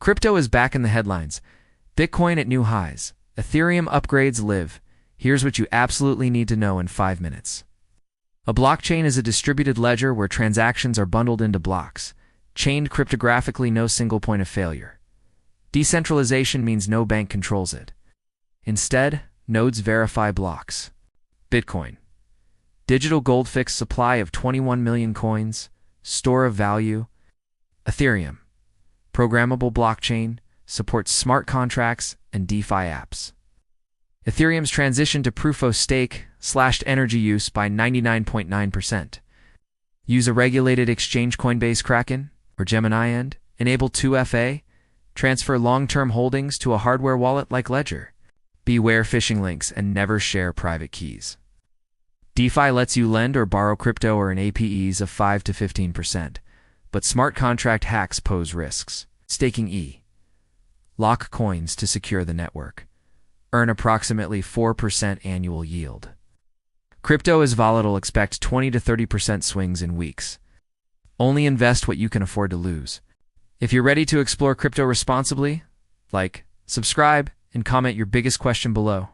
Crypto is back in the headlines. Bitcoin at new highs. Ethereum upgrades live. Here's what you absolutely need to know in 5 minutes. A blockchain is a distributed ledger where transactions are bundled into blocks, chained cryptographically, no single point of failure. Decentralization means no bank controls it. Instead, nodes verify blocks. Bitcoin. Digital gold, fixed supply of 21 million coins, store of value. Ethereum. Programmable blockchain, supports smart contracts and DeFi apps. Ethereum's transition to proof-of-stake slashed energy use by 99.9%. Use a regulated exchange, Coinbase, Kraken, or Gemini, and enable 2FA. Transfer long-term holdings to a hardware wallet like Ledger. Beware phishing links and never share private keys. DeFi lets you lend or borrow crypto or an APEs of 5 to 15%, but smart contract hacks pose risks. Staking E. Lock coins to secure the network. Earn approximately 4% annual yield. Crypto is volatile. Expect 20 to 30% swings in weeks. Only invest what you can afford to lose. If you're ready to explore crypto responsibly, like, subscribe, and comment your biggest question below.